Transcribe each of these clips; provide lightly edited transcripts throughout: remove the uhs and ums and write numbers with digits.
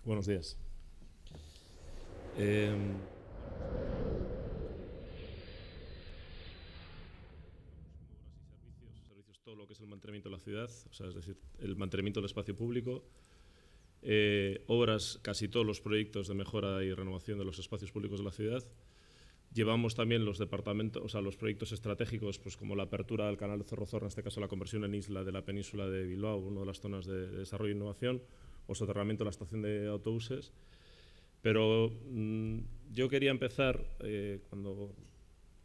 Buenos días. Servicios, todo lo que es el mantenimiento de la ciudad, o sea, es decir, el mantenimiento del espacio público, obras, casi todos los proyectos de mejora y renovación de los espacios públicos de la ciudad. Llevamos también los departamentos, o sea, los proyectos estratégicos, pues como la apertura del canal de Zorro-Zorro, en este caso la conversión en isla de la península de Bilbao, una de las zonas de desarrollo e innovación, o soterramiento de la estación de autobuses. Pero yo quería empezar,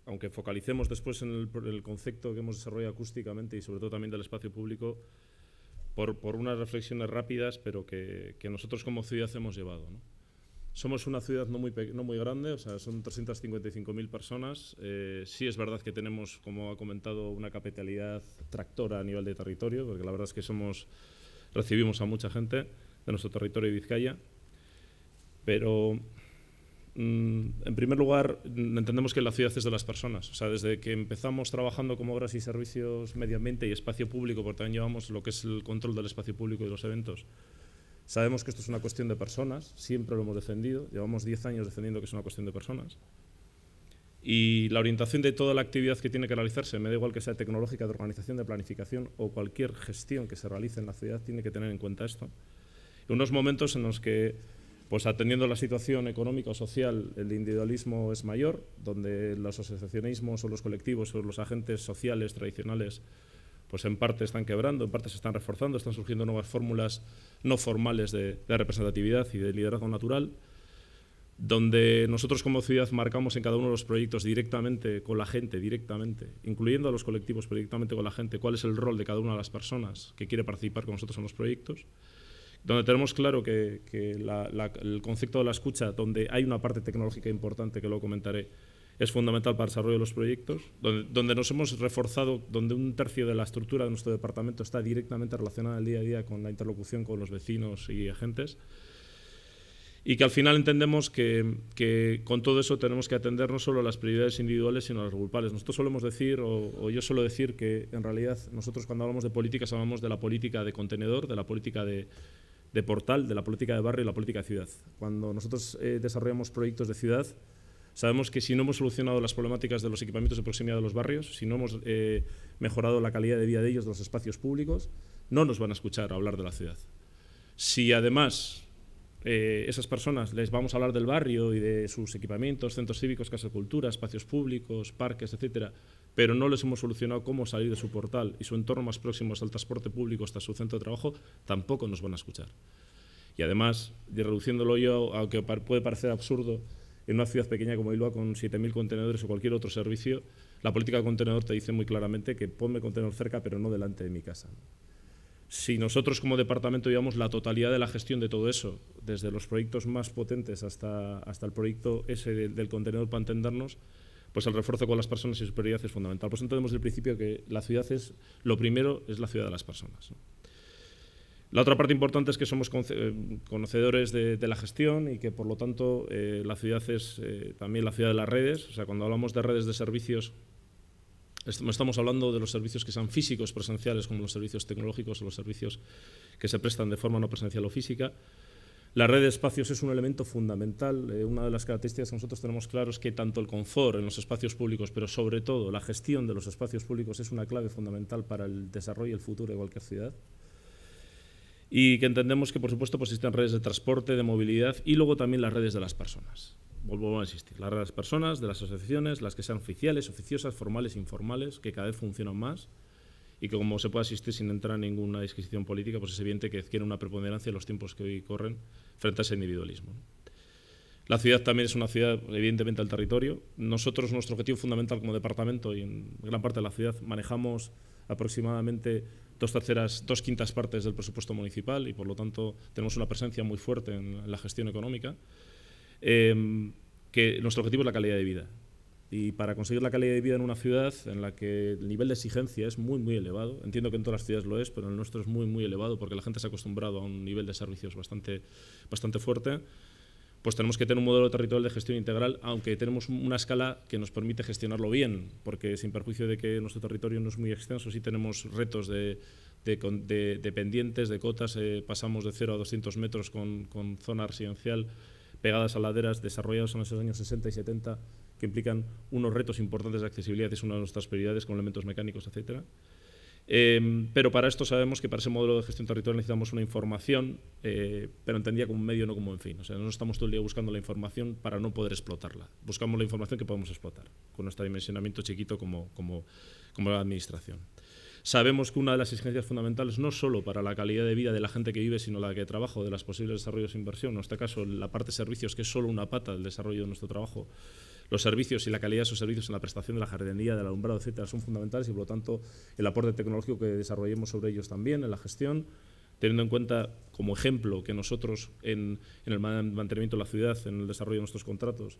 aunque focalicemos después en el concepto que hemos desarrollado acústicamente y sobre todo también del espacio público, por unas reflexiones rápidas, pero que nosotros como ciudad hemos llevado, ¿no? Somos una ciudad no muy grande, o sea, son 355.000 personas. Sí es verdad que tenemos, como ha comentado, una capitalidad tractora a nivel de territorio, porque la verdad es que recibimos a mucha gente de nuestro territorio de Vizcaya. Pero, en primer lugar, entendemos que la ciudad es de las personas. O sea, desde que empezamos trabajando como obras y servicios, medio ambiente y espacio público, porque también llevamos lo que es el control del espacio público y de los eventos, sabemos que esto es una cuestión de personas, siempre lo hemos defendido, llevamos 10 años defendiendo que es una cuestión de personas. Y la orientación de toda la actividad que tiene que realizarse, me da igual que sea tecnológica, de organización, de planificación o cualquier gestión que se realice en la ciudad, tiene que tener en cuenta esto. En unos momentos en los que, pues atendiendo a la situación económica o social, el individualismo es mayor, donde los asociacionismos o los colectivos o los agentes sociales tradicionales pues en parte están quebrando, en parte se están reforzando, están surgiendo nuevas fórmulas no formales de representatividad y de liderazgo natural, donde nosotros como ciudad marcamos en cada uno de los proyectos directamente con la gente, incluyendo a los colectivos, pero directamente con la gente, cuál es el rol de cada una de las personas que quiere participar con nosotros en los proyectos, donde tenemos claro que el concepto de la escucha, donde hay una parte tecnológica importante, que luego comentaré, es fundamental para el desarrollo de los proyectos, donde nos hemos reforzado, donde un tercio de la estructura de nuestro departamento está directamente relacionada el día a día con la interlocución con los vecinos y agentes, y que al final entendemos que con todo eso tenemos que atender no solo a las prioridades individuales, sino a las grupales. Nosotros solemos decir, o yo suelo decir, que en realidad nosotros cuando hablamos de políticas hablamos de la política de contenedor, de la política de portal, de la política de barrio y la política de ciudad. Cuando nosotros desarrollamos proyectos de ciudad, sabemos que si no hemos solucionado las problemáticas de los equipamientos de proximidad de los barrios, si no hemos mejorado la calidad de vida de ellos, de los espacios públicos, no nos van a escuchar hablar de la ciudad. Si además esas personas les vamos a hablar del barrio y de sus equipamientos, centros cívicos, casas de cultura, espacios públicos, parques, etcétera, pero no les hemos solucionado cómo salir de su portal y su entorno más próximo hasta el transporte público, hasta su centro de trabajo, tampoco nos van a escuchar. Y además, reduciéndolo yo, aunque puede parecer absurdo, en una ciudad pequeña como Bilbao con 7.000 contenedores o cualquier otro servicio, la política de contenedor te dice muy claramente que ponme contenedor cerca, pero no delante de mi casa. Si nosotros como departamento llevamos la totalidad de la gestión de todo eso, desde los proyectos más potentes hasta el proyecto ese del contenedor para entendernos, pues el refuerzo con las personas y su prioridad es fundamental. Por eso entendemos desde el principio que la ciudad lo primero es la ciudad de las personas, ¿no? La otra parte importante es que somos conocedores de la gestión y que, por lo tanto, la ciudad es también la ciudad de las redes. O sea, cuando hablamos de redes de servicios, no estamos hablando de los servicios que sean físicos, presenciales, como los servicios tecnológicos o los servicios que se prestan de forma no presencial o física. La red de espacios es un elemento fundamental. Una de las características que nosotros tenemos claro es que tanto el confort en los espacios públicos, pero sobre todo la gestión de los espacios públicos es una clave fundamental para el desarrollo y el futuro de cualquier ciudad. Y que entendemos que, por supuesto, pues existen redes de transporte, de movilidad y luego también las redes de las personas. Vuelvo a insistir, las redes de las personas, de las asociaciones, las que sean oficiales, oficiosas, formales, informales, que cada vez funcionan más y que, como se puede asistir sin entrar en ninguna disquisición política, pues es evidente que adquiere una preponderancia en los tiempos que hoy corren frente a ese individualismo. La ciudad también es una ciudad, evidentemente, al territorio. Nosotros, nuestro objetivo fundamental como departamento y en gran parte de la ciudad, manejamos aproximadamente 2/5 partes del presupuesto municipal y, por lo tanto, tenemos una presencia muy fuerte en la gestión económica. Que nuestro objetivo es la calidad de vida. Y para conseguir la calidad de vida en una ciudad en la que el nivel de exigencia es muy, muy elevado, entiendo que en todas las ciudades lo es, pero en el nuestro es muy, muy elevado porque la gente se ha acostumbrado a un nivel de servicios bastante fuerte, pues tenemos que tener un modelo territorial de gestión integral, aunque tenemos una escala que nos permite gestionarlo bien, porque sin perjuicio de que nuestro territorio no es muy extenso, sí tenemos retos de de pendientes, de cotas, pasamos de 0 a 200 metros con zona residencial pegadas a laderas, desarrollados en los años 60 y 70, que implican unos retos importantes de accesibilidad, es una de nuestras prioridades con elementos mecánicos, etcétera. Pero para esto sabemos que para ese modelo de gestión territorial necesitamos una información, pero entendida como un medio, no como un fin. O sea, no estamos todo el día buscando la información para no poder explotarla. Buscamos la información que podemos explotar, con nuestro dimensionamiento chiquito como la administración. Sabemos que una de las exigencias fundamentales, no solo para la calidad de vida de la gente que vive, sino la que trabaja, de los posibles desarrollos de inversión, en este caso la parte de servicios, que es solo una pata del desarrollo de nuestro trabajo, los servicios y la calidad de esos servicios en la prestación de la jardinería, del alumbrado, etcétera, son fundamentales y, por lo tanto, el aporte tecnológico que desarrollemos sobre ellos también en la gestión, teniendo en cuenta como ejemplo que nosotros en el mantenimiento de la ciudad, en el desarrollo de nuestros contratos,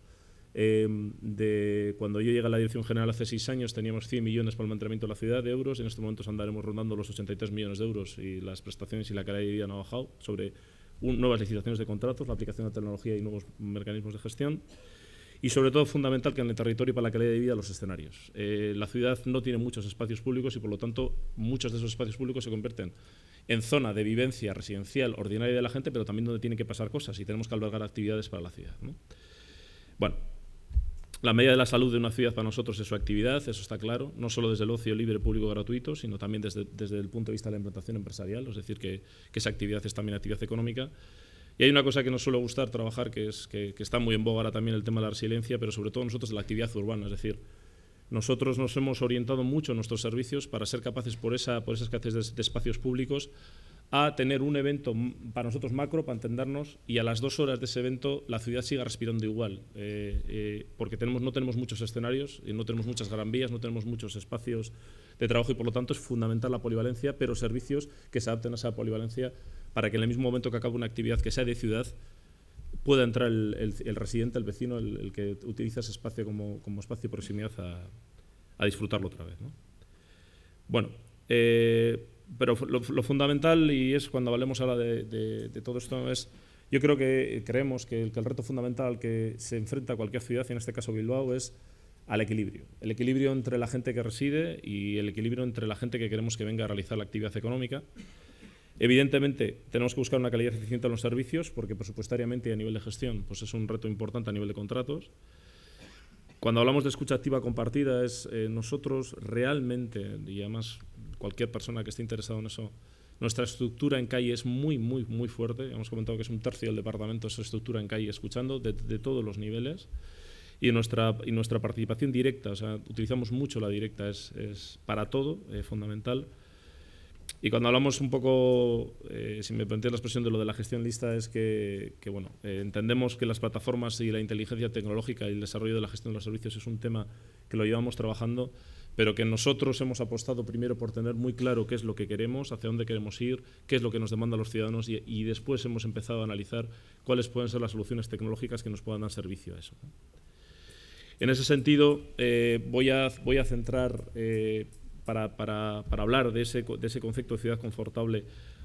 de cuando yo llegué a la Dirección General hace 6 años teníamos 100 millones para el mantenimiento de la ciudad de euros, en estos momentos andaremos rondando los 83 millones de euros y las prestaciones y la calidad de vida han bajado sobre nuevas licitaciones de contratos, la aplicación de tecnología y nuevos mecanismos de gestión. Y sobre todo fundamental que en el territorio y para la calidad de vida los escenarios. La ciudad no tiene muchos espacios públicos y por lo tanto muchos de esos espacios públicos se convierten en zona de vivencia residencial ordinaria de la gente, pero también donde tienen que pasar cosas y tenemos que albergar actividades para la ciudad, ¿no? Bueno, la medida de la salud de una ciudad para nosotros es su actividad, eso está claro, no solo desde el ocio libre, público, gratuito, sino también desde el punto de vista de la implantación empresarial, es decir, que esa actividad es también actividad económica. Y hay una cosa que nos suele gustar trabajar, que está muy en boga ahora también, el tema de la resiliencia, pero sobre todo nosotros de la actividad urbana, es decir, nosotros nos hemos orientado mucho en nuestros servicios para ser capaces, por esas escasez de espacios públicos, a tener un evento para nosotros macro, para entendernos, y a las 2 horas de ese evento la ciudad siga respirando igual, porque no tenemos muchos escenarios, y no tenemos muchas gran vías, no tenemos muchos espacios de trabajo y por lo tanto es fundamental la polivalencia, pero servicios que se adapten a esa polivalencia para que en el mismo momento que acabe una actividad que sea de ciudad pueda entrar el residente, el vecino, el que utiliza ese espacio como espacio de proximidad a disfrutarlo otra vez, ¿no? Bueno, pero lo fundamental, y es cuando hablemos ahora de todo esto, es, yo creo que creemos que el reto fundamental al que se enfrenta cualquier ciudad, y en este caso Bilbao, es al equilibrio. El equilibrio entre la gente que reside y el equilibrio entre la gente que queremos que venga a realizar la actividad económica. Evidentemente, tenemos que buscar una calidad eficiente en los servicios, porque presupuestariamente y a nivel de gestión pues es un reto importante a nivel de contratos. Cuando hablamos de escucha activa compartida, nosotros realmente, y además cualquier persona que esté interesado en eso, nuestra estructura en calle es muy, muy, muy fuerte. Hemos comentado que es 1/3 del departamento, es estructura en calle, escuchando de todos los niveles. Y nuestra participación directa, o sea, utilizamos mucho la directa, es para todo, fundamental. Y cuando hablamos un poco, si me permitís la expresión de lo de la gestión lista, es que bueno, entendemos que las plataformas y la inteligencia tecnológica y el desarrollo de la gestión de los servicios es un tema que lo llevamos trabajando, pero que nosotros hemos apostado primero por tener muy claro qué es lo que queremos, hacia dónde queremos ir, qué es lo que nos demandan los ciudadanos y después hemos empezado a analizar cuáles pueden ser las soluciones tecnológicas que nos puedan dar servicio a eso, ¿no? En ese sentido, voy a centrar, para hablar de ese concepto de ciudad confortable,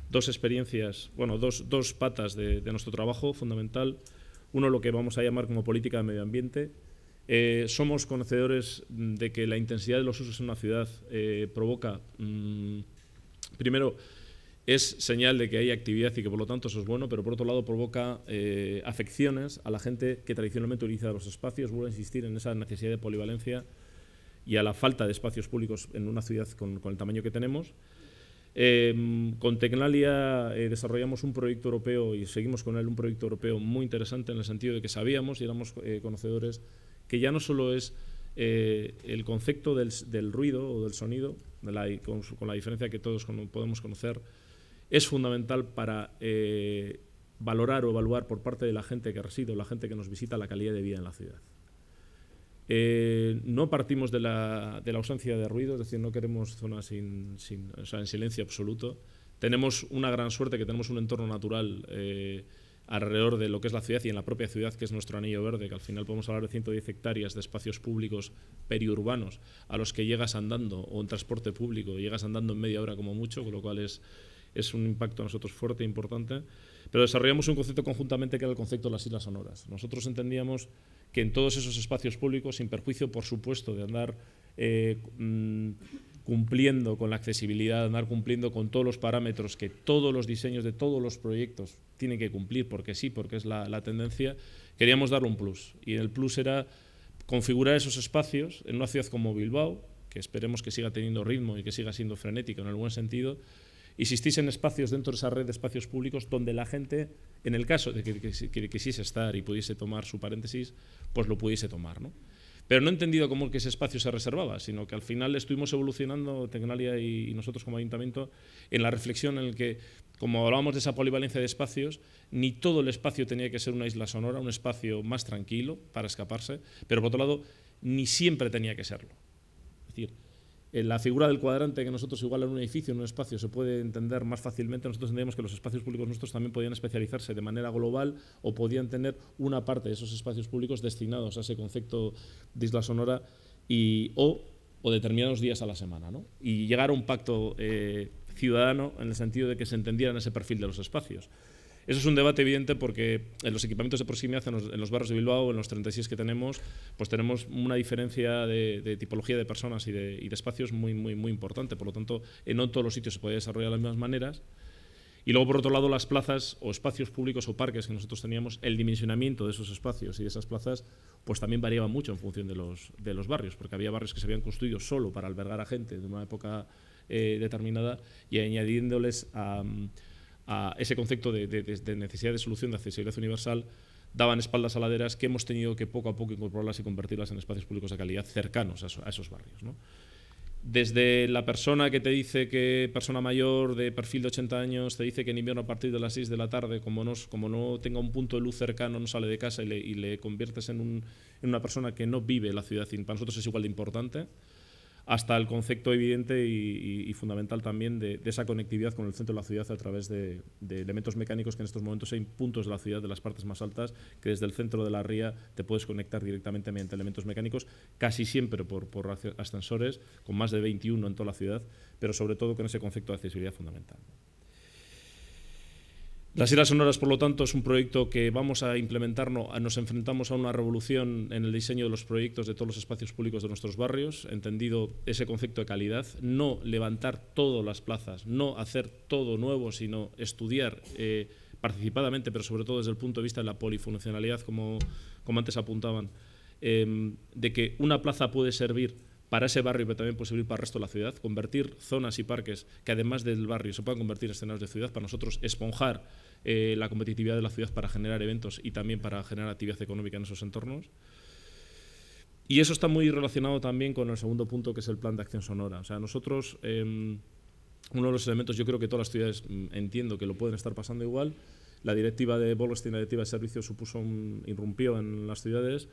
dos experiencias, bueno, dos patas de nuestro trabajo fundamental. Uno, lo que vamos a llamar como política de medio ambiente. Somos conocedores de que la intensidad de los usos en una ciudad provoca, primero, es señal de que hay actividad y que por lo tanto eso es bueno, pero por otro lado provoca afecciones a la gente que tradicionalmente utiliza los espacios. Vuelvo a insistir en esa necesidad de polivalencia y a la falta de espacios públicos en una ciudad con el tamaño que tenemos. Con Tecnalia desarrollamos un proyecto europeo y seguimos con él, un proyecto europeo muy interesante en el sentido de que sabíamos y éramos conocedores que ya no solo es el concepto del ruido o del sonido, con la diferencia que todos podemos conocer, es fundamental para valorar o evaluar por parte de la gente que reside o la gente que nos visita la calidad de vida en la ciudad. No partimos de la ausencia de ruido, es decir, no queremos zonas en silencio absoluto. Tenemos una gran suerte que tenemos un entorno natural alrededor de lo que es la ciudad y en la propia ciudad, que es nuestro anillo verde, que al final podemos hablar de 110 hectáreas de espacios públicos periurbanos a los que llegas andando o en transporte público, llegas andando en media hora como mucho, con lo cual es un impacto a nosotros fuerte e importante. Pero desarrollamos un concepto conjuntamente que era el concepto de las islas sonoras. Nosotros entendíamos que en todos esos espacios públicos, sin perjuicio, por supuesto, de andar cumpliendo con la accesibilidad, andar cumpliendo con todos los parámetros que todos los diseños de todos los proyectos tienen que cumplir, porque sí, porque es la tendencia, queríamos darle un plus. Y el plus era configurar esos espacios en una ciudad como Bilbao, que esperemos que siga teniendo ritmo y que siga siendo frenética en el buen sentido, existiesen espacios dentro de esa red de espacios públicos donde la gente, en el caso de que quisiese estar y pudiese tomar su paréntesis, pues lo pudiese tomar, ¿no? Pero no he entendido cómo que ese espacio se reservaba, sino que al final estuvimos evolucionando, Tecnalia y nosotros como ayuntamiento, en la reflexión en el que, como hablábamos de esa polivalencia de espacios, ni todo el espacio tenía que ser una isla sonora, un espacio más tranquilo para escaparse, pero por otro lado, ni siempre tenía que serlo. Es decir, en la figura del cuadrante que nosotros igual en un edificio, en un espacio, se puede entender más fácilmente, nosotros entendemos que los espacios públicos nuestros también podían especializarse de manera global o podían tener una parte de esos espacios públicos destinados a ese concepto de isla sonora o determinados días a la semana, ¿no? Y llegar a un pacto ciudadano en el sentido de que se entendieran ese perfil de los espacios. Eso es un debate evidente porque en los equipamientos de proximidad, en los barrios de Bilbao, en los 36 que tenemos, pues tenemos una diferencia de tipología de personas y de espacios muy importante. Por lo tanto, no todos los sitios se puede desarrollar de las mismas maneras. Y luego, por otro lado, las plazas o espacios públicos o parques que nosotros teníamos, el dimensionamiento de esos espacios y de esas plazas, pues también variaba mucho en función de los barrios, porque había barrios que se habían construido solo para albergar a gente de una época determinada y añadiéndoles a ese concepto de necesidad de solución de accesibilidad universal, daban espaldas a laderas que hemos tenido que poco a poco incorporarlas y convertirlas en espacios públicos de calidad cercanos a esos barrios, ¿no? Desde la persona que te dice que, persona mayor de perfil de 80 años, te dice que en invierno a partir de las 6 de la tarde, como no tenga un punto de luz cercano, no sale de casa y le conviertes en una persona que no vive en la ciudad, y para nosotros es igual de importante, hasta el concepto evidente y fundamental también de esa conectividad con el centro de la ciudad a través de elementos mecánicos que en estos momentos hay puntos de la ciudad, de las partes más altas, que desde el centro de la ría te puedes conectar directamente mediante elementos mecánicos, casi siempre por ascensores, con más de 21 en toda la ciudad, pero sobre todo con ese concepto de accesibilidad fundamental. Las Islas Sonoras, por lo tanto, es un proyecto que vamos a implementar. Nos enfrentamos a una revolución en el diseño de los proyectos de todos los espacios públicos de nuestros barrios, entendido ese concepto de calidad, no levantar todas las plazas, no hacer todo nuevo, sino estudiar participadamente, pero sobre todo desde el punto de vista de la polifuncionalidad, como antes apuntaban, de que una plaza puede servir para ese barrio, pero también puede servir para el resto de la ciudad, convertir zonas y parques que además del barrio se puedan convertir en escenarios de ciudad, para nosotros esponjar la competitividad de la ciudad para generar eventos y también para generar actividad económica en esos entornos. Y eso está muy relacionado también con el segundo punto, que es el plan de acción sonora. O sea, nosotros, uno de los elementos, yo creo que todas las ciudades entiendo que lo pueden estar pasando igual, la directiva de Bolkestein, la directiva de servicios, irrumpió en las ciudades.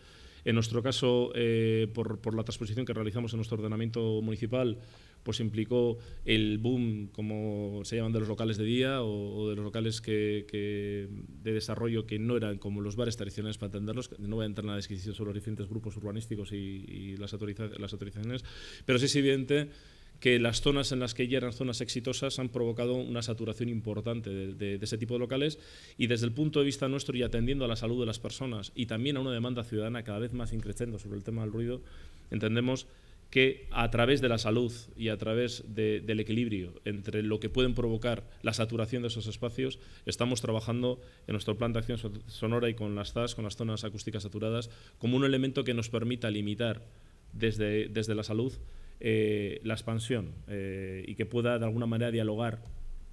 En nuestro caso, por la transposición que realizamos en nuestro ordenamiento municipal, pues implicó el boom, como se llaman, de los locales de día o de los locales de desarrollo que no eran como los bares tradicionales, para entenderlos. No voy a entrar en la descripción sobre los diferentes grupos urbanísticos y las autorizaciones, pero sí es evidente que las zonas en las que ya eran zonas exitosas han provocado una saturación importante de ese tipo de locales, y desde el punto de vista nuestro, y atendiendo a la salud de las personas y también a una demanda ciudadana cada vez más increciendo sobre el tema del ruido, entendemos que a través de la salud y a través del equilibrio entre lo que pueden provocar la saturación de esos espacios, estamos trabajando en nuestro plan de acción sonora y con las ZAS, con las zonas acústicas saturadas, como un elemento que nos permita limitar desde la salud la expansión y que pueda de alguna manera dialogar,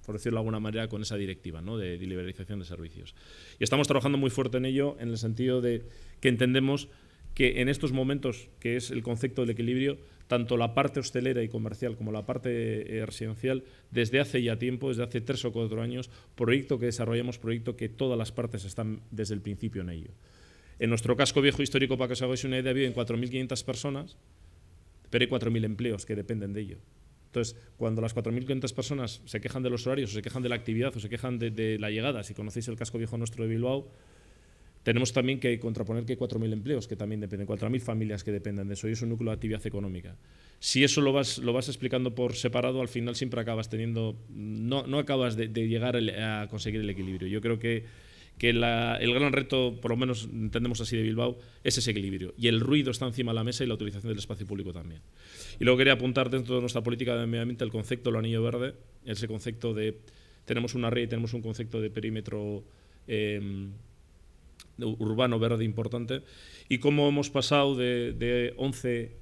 por decirlo de alguna manera, con esa directiva, ¿no?, de liberalización de servicios. Y estamos trabajando muy fuerte en ello, en el sentido de que entendemos que en estos momentos, que es el concepto del equilibrio, tanto la parte hostelera y comercial como la parte residencial, desde hace ya tiempo, desde hace 3 o 4 años, proyecto que desarrollamos, proyecto que todas las partes están desde el principio en ello. En nuestro casco viejo histórico, para que os hagáis una idea, viven 4.500 personas, pero hay 4.000 empleos que dependen de ello. Entonces, cuando las 4.500 personas se quejan de los horarios, o se quejan de la actividad, o se quejan de la llegada, si conocéis el casco viejo nuestro de Bilbao, tenemos también que contraponer que hay 4.000 empleos que también dependen, 4.000 familias que dependen de eso, y es un núcleo de actividad económica. Si eso lo vas explicando por separado, al final siempre acabas teniendo, no acabas de llegar a conseguir el equilibrio. Yo creo que que el gran reto, por lo menos entendemos así de Bilbao, es ese equilibrio. Y el ruido está encima de la mesa y la utilización del espacio público también. Y luego quería apuntar dentro de nuestra política de medio ambiente el concepto del anillo verde, ese concepto de, tenemos una red y tenemos un concepto de perímetro urbano verde importante, y cómo hemos pasado de 11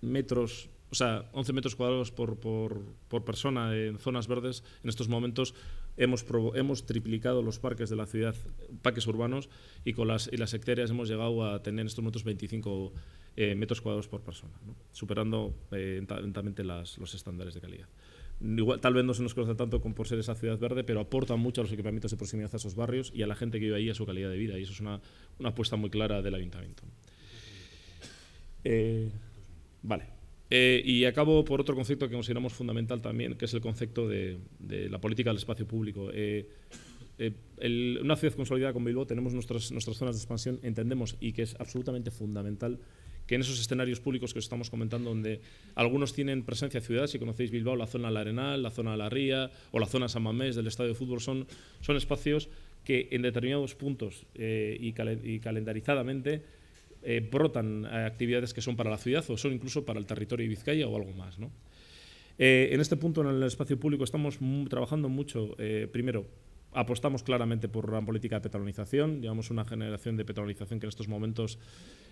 metros, o sea, 11 metros cuadrados por persona en zonas verdes. En estos momentos hemos triplicado los parques de la ciudad, parques urbanos, y con las hectáreas hemos llegado a tener en estos momentos 25 metros cuadrados por persona, ¿no? Superando lentamente los estándares de calidad. Igual, tal vez no se nos conoce tanto por ser esa ciudad verde, pero aporta mucho a los equipamientos de proximidad a esos barrios y a la gente que vive ahí, a su calidad de vida, y eso es una apuesta muy clara del ayuntamiento. Vale. Y acabo por otro concepto que consideramos fundamental también, que es el concepto de la política del espacio público. Una ciudad consolidada como Bilbao, tenemos nuestras zonas de expansión, entendemos, y que es absolutamente fundamental que en esos escenarios públicos que os estamos comentando, donde algunos tienen presencia en ciudades, si conocéis Bilbao, la zona del Arenal, la zona de la Ría o la zona San Mamés del estadio de fútbol, son espacios que en determinados puntos y calendarizadamente brotan actividades que son para la ciudad o son incluso para el territorio de Vizcaya o algo más, ¿no? En este punto, en el espacio público, estamos trabajando mucho. Primero, apostamos claramente por la política de peatonalización. Llevamos una generación de peatonalización que en estos momentos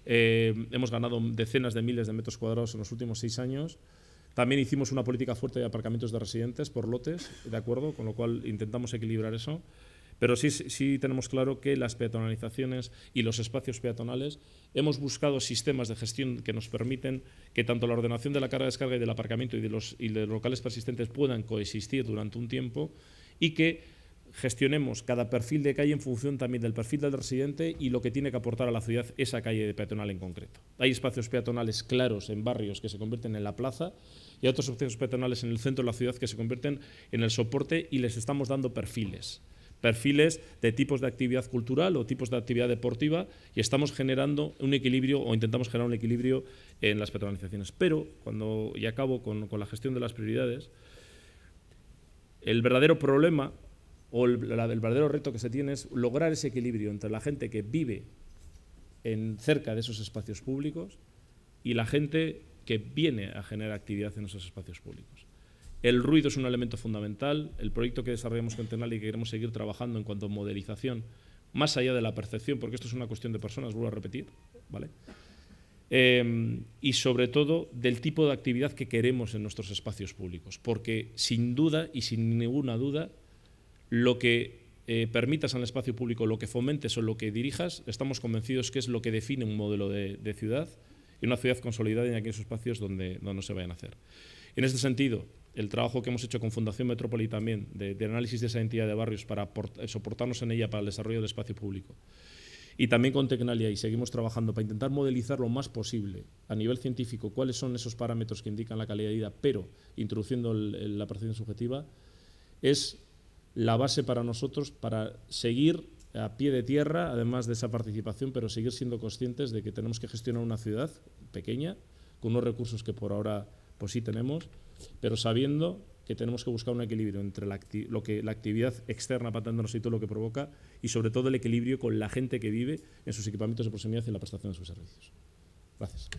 hemos ganado decenas de miles de metros cuadrados en los últimos 6 años. También hicimos una política fuerte de aparcamientos de residentes por lotes, ¿de acuerdo? Con lo cual intentamos equilibrar eso. Pero sí tenemos claro que las peatonalizaciones y los espacios peatonales, hemos buscado sistemas de gestión que nos permiten que tanto la ordenación de la carga, descarga y del aparcamiento y de los locales persistentes puedan coexistir durante un tiempo, y que gestionemos cada perfil de calle en función también del perfil del residente y lo que tiene que aportar a la ciudad esa calle peatonal en concreto. Hay espacios peatonales claros en barrios que se convierten en la plaza, y hay otros espacios peatonales en el centro de la ciudad que se convierten en el soporte, y les estamos dando perfiles de tipos de actividad cultural o tipos de actividad deportiva, y estamos generando un equilibrio, o intentamos generar un equilibrio en las peatonalizaciones. Pero, y acabo con la gestión de las prioridades, el verdadero problema o el verdadero reto que se tiene es lograr ese equilibrio entre la gente que vive cerca de esos espacios públicos y la gente que viene a generar actividad en esos espacios públicos. El ruido es un elemento fundamental. El proyecto que desarrollamos con Tenali, que queremos seguir trabajando en cuanto a modelización, más allá de la percepción, porque esto es una cuestión de personas, vuelvo a repetir, ¿vale? Y sobre todo del tipo de actividad que queremos en nuestros espacios públicos, porque sin duda y sin ninguna duda, lo que permitas en el espacio público, lo que fomentes o lo que dirijas, estamos convencidos que es lo que define un modelo de ciudad, y una ciudad consolidada en aquellos espacios donde no se vayan a hacer. En este sentido, el trabajo que hemos hecho con Fundación Metrópoli también, de análisis de esa entidad de barrios para soportarnos en ella para el desarrollo del espacio público, y también con Tecnalia, y seguimos trabajando para intentar modelizar lo más posible a nivel científico cuáles son esos parámetros que indican la calidad de vida, pero introduciendo la percepción subjetiva, es la base para nosotros para seguir a pie de tierra, además de esa participación, pero seguir siendo conscientes de que tenemos que gestionar una ciudad pequeña, con unos recursos que por ahora pues sí tenemos, pero sabiendo que tenemos que buscar un equilibrio entre la actividad externa patándonos y todo lo que provoca, y sobre todo el equilibrio con la gente que vive en sus equipamientos de proximidad y la prestación de sus servicios. Gracias.